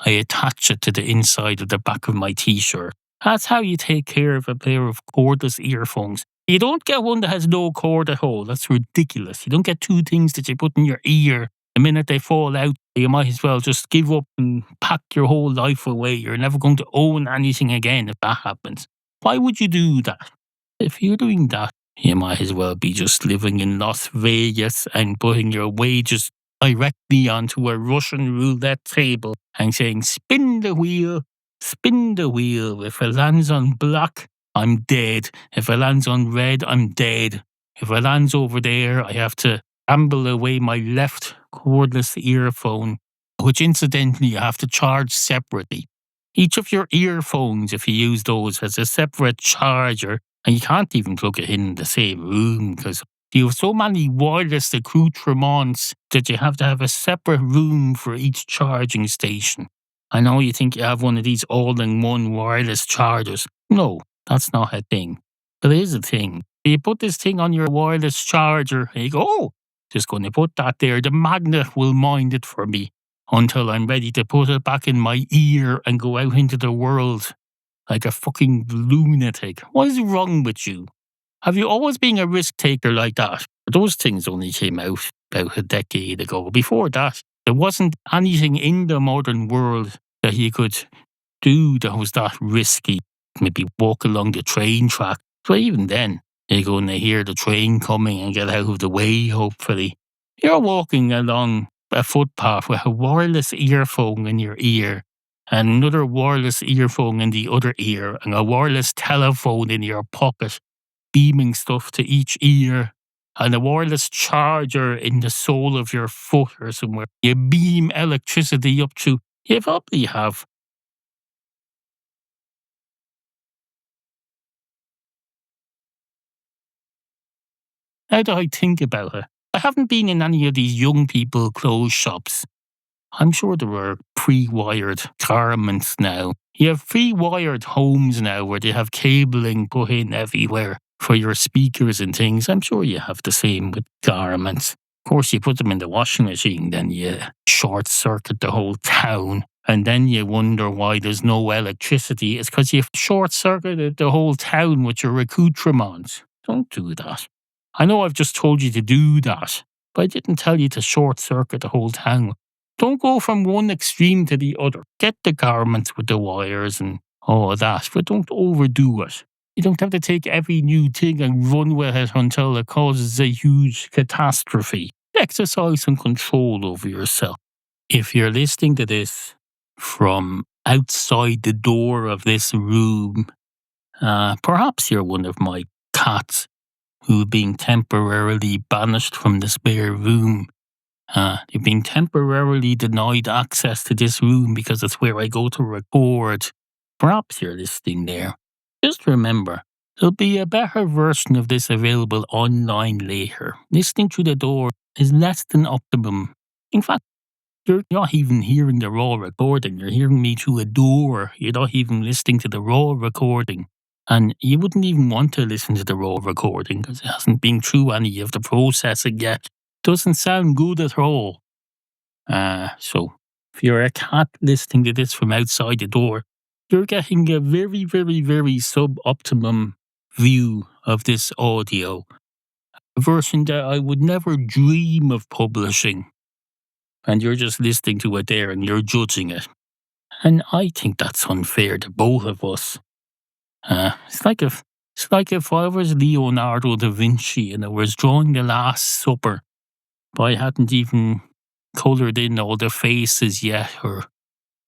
I attach it to the inside of the back of my t-shirt. That's how you take care of a pair of cordless earphones. You don't get one that has no cord at all. That's ridiculous. You don't get two things that you put in your ear. The minute they fall out, you might as well just give up and pack your whole life away. You're never going to own anything again if that happens. Why would you do that? If you're doing that, you might as well be just living in Las Vegas and putting your wages directly onto a Russian roulette table and saying, spin the wheel, spin the wheel. If it lands on black, I'm dead. If it lands on red, I'm dead. If it lands over there, I have to amble away my left cordless earphone, which incidentally you have to charge separately. Each of your earphones, if you use those, has a separate charger, and you can't even plug it in the same room because you have so many wireless accoutrements that you have to have a separate room for each charging station. I know you think you have one of these all-in-one wireless chargers. No, that's not a thing. But it is a thing. You put this thing on your wireless charger and you go, oh, just going to put that there. The magnet will mind it for me until I'm ready to put it back in my ear and go out into the world like a fucking lunatic. What is wrong with you? Have you always been a risk taker like that? Those things only came out about a decade ago. Before that, there wasn't anything in the modern world that you could do that was that risky. Maybe walk along the train track. So even then, you're going to hear the train coming and get out of the way, hopefully. You're walking along a footpath with a wireless earphone in your ear and another wireless earphone in the other ear and a wireless telephone in your pocket, beaming stuff to each ear, and a wireless charger in the sole of your foot or somewhere. You beam electricity up to, you probably have Now that I think about it, I haven't been in any of these young people clothes shops. I'm sure there are pre-wired garments now. You have pre-wired homes now where they have cabling put in everywhere for your speakers and things. I'm sure you have the same with garments. Of course, you put them in the washing machine, then you short circuit the whole town. And then you wonder why there's no electricity. It's because you've short circuited the whole town with your accoutrements. Don't do that. I know I've just told you to do that, but I didn't tell you to short circuit the whole town. Don't go from one extreme to the other. Get the garments with the wires and all of that, but don't overdo it. You don't have to take every new thing and run with it until it causes a huge catastrophe. Exercise some control over yourself. If you're listening to this from outside the door of this room, perhaps you're one of my cats who are being temporarily banished from the spare room. You've been temporarily denied access to this room because it's where I go to record. Perhaps you're listening there. Just remember, there'll be a better version of this available online later. Listening through the door is less than optimum. In fact, you're not even hearing the raw recording. You're hearing me through a door. You're not even listening to the raw recording. And you wouldn't even want to listen to the raw recording because it hasn't been through any of the processing yet. Doesn't sound good at all. So if you're a cat listening to this from outside the door, you're getting a very, very, very suboptimum view of this audio. A version that I would never dream of publishing. And you're just listening to it there and you're judging it. And I think that's unfair to both of us. It's like if I was Leonardo da Vinci and I was drawing the Last Supper, but I hadn't even coloured in all the faces yet or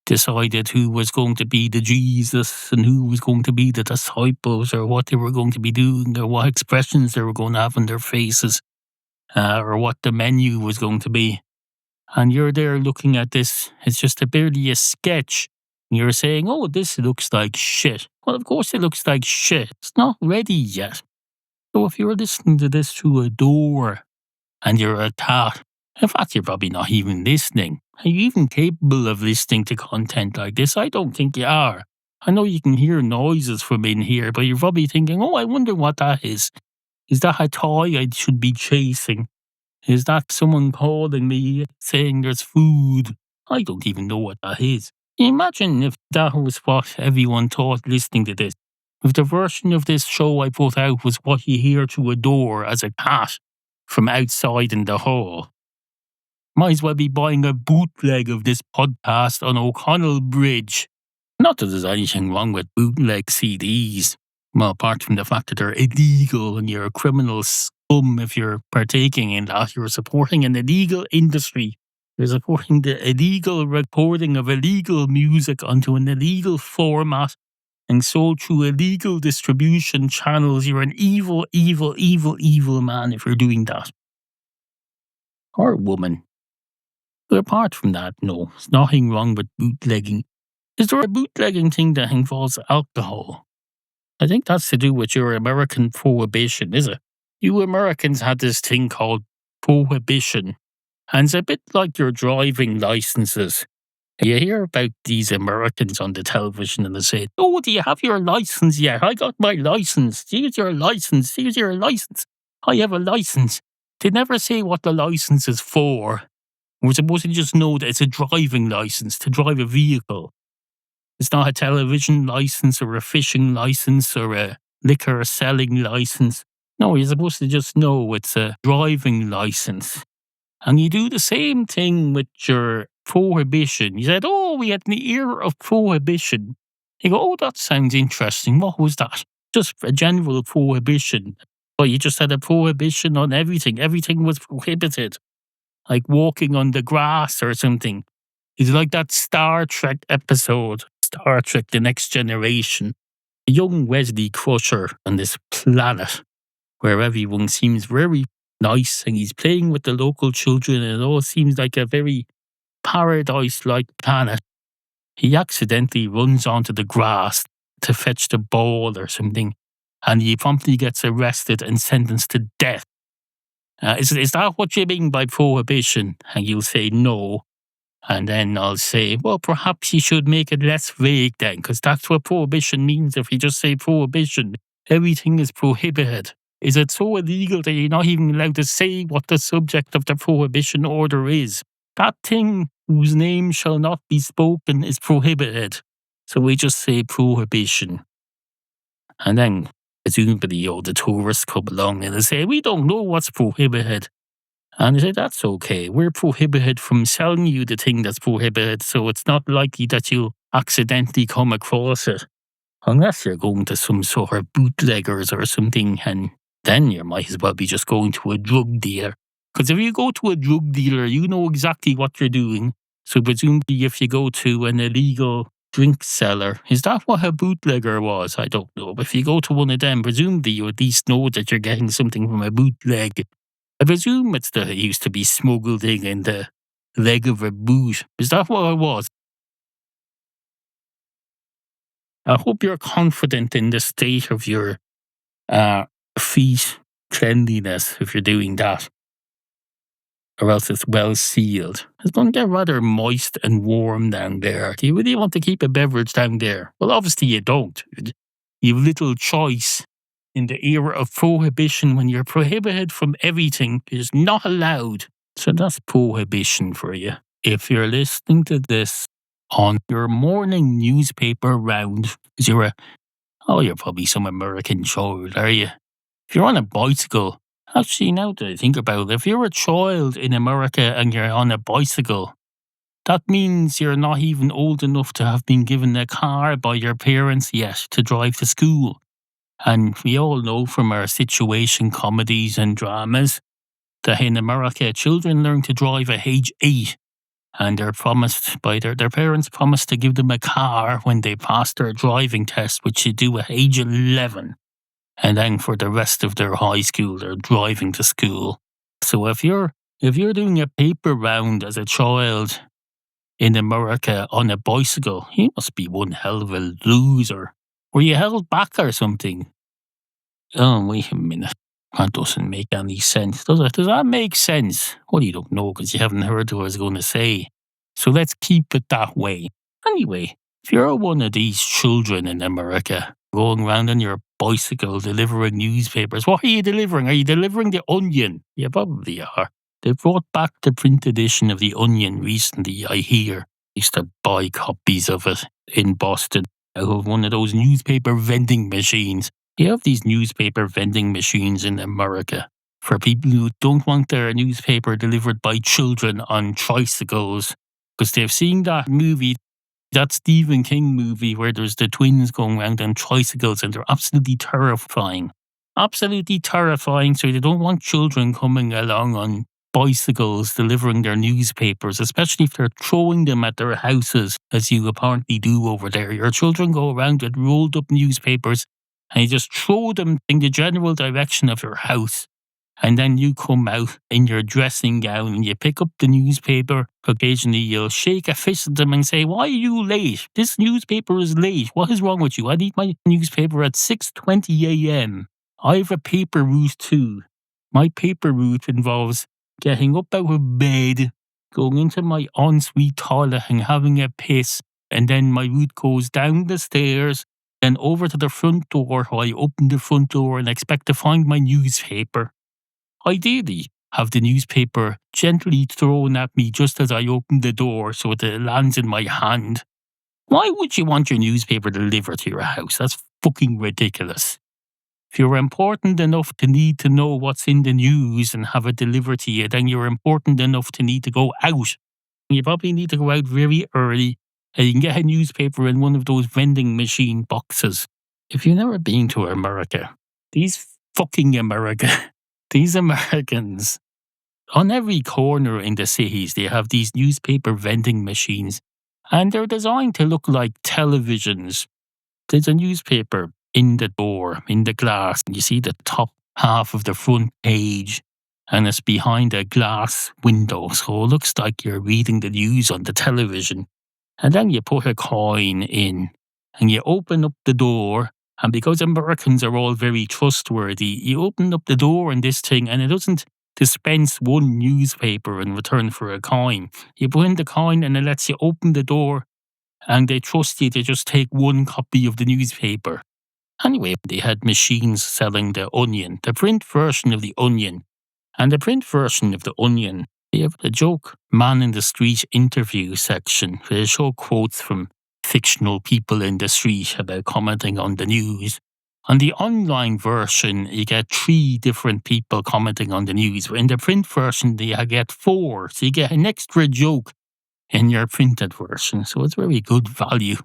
decided who was going to be the Jesus and who was going to be the disciples or what they were going to be doing or what expressions they were going to have on their faces or what the menu was going to be. And you're there looking at this, it's just barely a sketch. And you're saying, oh, this looks like shit. Well, of course it looks like shit. It's not ready yet. So if you're listening to this through a door and you're a cat, in fact, you're probably not even listening. Are you even capable of listening to content like this? I don't think you are. I know you can hear noises from in here, but you're probably thinking, oh, I wonder what that is. Is that a toy I should be chasing? Is that someone calling me saying there's food? I don't even know what that is. Imagine if that was what everyone thought listening to this. If the version of this show I put out was what you hear through a door as a cat from outside in the hall. Might as well be buying a bootleg of this podcast on O'Connell Bridge. Not that there's anything wrong with bootleg CDs. Well, apart from the fact that they're illegal and you're a criminal scum if you're partaking in that. You're supporting an illegal industry. You're supporting the illegal recording of illegal music onto an illegal format and sold through illegal distribution channels. You're an evil, evil, evil, evil man if you're doing that. Or woman. But apart from that, no, there's nothing wrong with bootlegging. Is there a bootlegging thing that involves alcohol? I think that's to do with your American prohibition, is it? You Americans had this thing called prohibition, and it's a bit like your driving licenses. You hear about these Americans on the television and they say, oh, do you have your license yet? I got my license. Here's your license. Here's your license. I have a license. They never say what the license is for. We're supposed to just know that it's a driving license to drive a vehicle. It's not a television license or a fishing license or a liquor selling license. No, you're supposed to just know it's a driving license. And you do the same thing with your prohibition. You said, oh, we had an era of prohibition. You go, oh, that sounds interesting. What was that? Just a general prohibition. But you just had a prohibition on everything. Everything was prohibited. Like walking on the grass or something. It's like that Star Trek episode, Star Trek The Next Generation. A young Wesley Crusher on this planet where everyone seems very nice and he's playing with the local children and it all seems like a very paradise-like planet. He accidentally runs onto the grass to fetch the ball or something and he promptly gets arrested and sentenced to death. Is that what you mean by prohibition? And you'll say no. And then I'll say, well, perhaps you should make it less vague then, because that's what prohibition means. If you just say prohibition, everything is prohibited. Is it so illegal that you're not even allowed to say what the subject of the prohibition order is? That thing whose name shall not be spoken is prohibited. So we just say prohibition. And then, presumably, the tourists come along and they say, we don't know what's prohibited. And I say, that's okay. We're prohibited from selling you the thing that's prohibited, so it's not likely that you'll accidentally come across it. Unless you're going to some sort of bootleggers or something, and then you might as well be just going to a drug dealer. Because if you go to a drug dealer, you know exactly what you're doing. So presumably if you go to an illegal drink seller, is that what a bootlegger was? I don't know. But if you go to one of them, presumably you at least know that you're getting something from a bootleg. I presume it's that it used to be smuggled in the leg of a boot. Is that what it was? I hope you're confident in the state of your feet cleanliness if you're doing that, or else it's well sealed. It's going to get rather moist and warm down there. Do you really want to keep a beverage down there? Well, obviously you don't. You've little choice. In the era of prohibition, when you're prohibited from everything, it is not allowed. So that's prohibition for you. If you're listening to this on your morning newspaper round, because you're probably some American child, are you? If you're on a bicycle, actually, now that I think about it, if you're a child in America and you're on a bicycle, that means you're not even old enough to have been given a car by your parents yet to drive to school. And we all know from our situation comedies and dramas that in America, children learn to drive at age 8. And they're promised by their parents promise to give them a car when they pass their driving test, which you do at age 11. And then for the rest of their high school, they're driving to school. So if you're doing a paper round as a child in America on a bicycle, you must be one hell of a loser. Were you held back or something? Oh, wait a minute. That doesn't make any sense, does it? Does that make sense? Well, you don't know because you haven't heard what I was going to say. So let's keep it that way. Anyway, if you're one of these children in America going around on your bicycle delivering newspapers, what are you delivering? Are you delivering the Onion? You probably are. They brought back the print edition of the Onion recently, I hear. I used to buy copies of it in Boston out of one of those newspaper vending machines. You have these newspaper vending machines in America for people who don't want their newspaper delivered by children on tricycles because they've seen that movie, that Stephen King movie where there's the twins going around on tricycles and they're absolutely terrifying. Absolutely terrifying, so they don't want children coming along on bicycles delivering their newspapers, especially if they're throwing them at their houses, as you apparently do over there. Your children go around with rolled up newspapers and you just throw them in the general direction of your house. And then you come out in your dressing gown and you pick up the newspaper. Occasionally you'll shake a fist at them and say, why are you late? This newspaper is late. What is wrong with you? I need my newspaper at 6:20 a.m. I have a paper route too. My paper route involves getting up out of bed, going into my ensuite toilet and having a piss. And then my route goes down the stairs, then over to the front door where I open the front door and expect to find my newspaper. Ideally, have the newspaper gently thrown at me just as I open the door so that it lands in my hand. Why would you want your newspaper delivered to your house? That's fucking ridiculous. If you're important enough to need to know what's in the news and have it delivered to you, then you're important enough to need to go out. You probably need to go out very early and you can get a newspaper in one of those vending machine boxes. If you've never been to America, these Americans, on every corner in the cities, they have these newspaper vending machines and they're designed to look like televisions. There's a newspaper in the door, in the glass, and you see the top half of the front page and it's behind a glass window, so it looks like you're reading the news on the television. And then you put a coin in and you open up the door. And because Americans are all very trustworthy, you open up the door in this thing and it dispense one newspaper in return for a coin. You put in the coin and it lets you open the door, and they trust you to just take one copy of the newspaper. Anyway, they had machines selling the Onion, the print version of the Onion. And the print version of the Onion, they have a joke man in the street interview section. They show quotes from fictional people in the street about commenting on the news. On the online version, you get 3 different people commenting on the news. In the print version, you get 4. So you get an extra joke in your printed version. So it's very good value.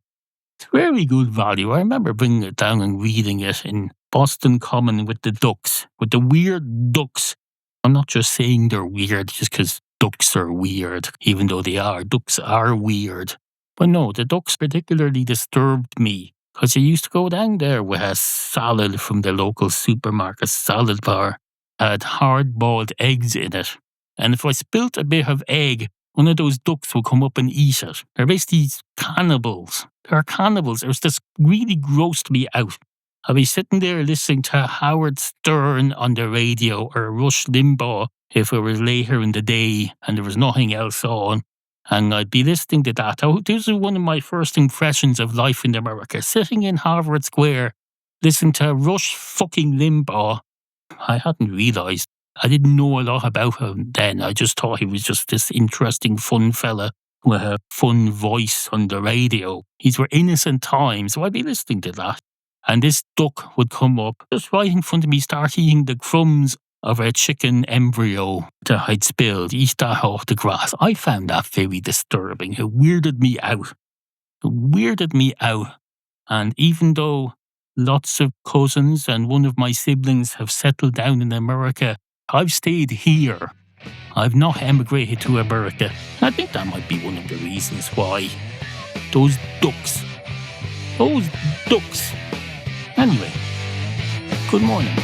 It's very good value. I remember bringing it down and reading it in Boston Common with the ducks, with the weird ducks. I'm not just saying they're weird just because ducks are weird, even though they are. Ducks are weird. But no, the ducks particularly disturbed me because I used to go down there with a salad from the local supermarket salad bar. Had hard-boiled eggs in it. And if I spilt a bit of egg, one of those ducks would come up and eat it. They're basically cannibals. They're cannibals. It was just really grossed me out. I'd be sitting there listening to Howard Stern on the radio or Rush Limbaugh if it was later in the day and there was nothing else on. And I'd be listening to that. Oh, this is one of my first impressions of life in America. Sitting in Harvard Square, listening to Rush fucking Limbaugh. I hadn't realised. I didn't know a lot about him then. I just thought he was just this interesting, fun fella with a fun voice on the radio. These were innocent times, so I'd be listening to that. And this duck would come up just right in front of me, start eating the crumbs of a chicken embryo that I'd spilled, eat that off the grass. I found that very disturbing. It weirded me out. It weirded me out. And even though lots of cousins and one of my siblings have settled down in America, I've stayed here. I've not emigrated to America. I think that might be one of the reasons why. Those ducks. Anyway, good morning.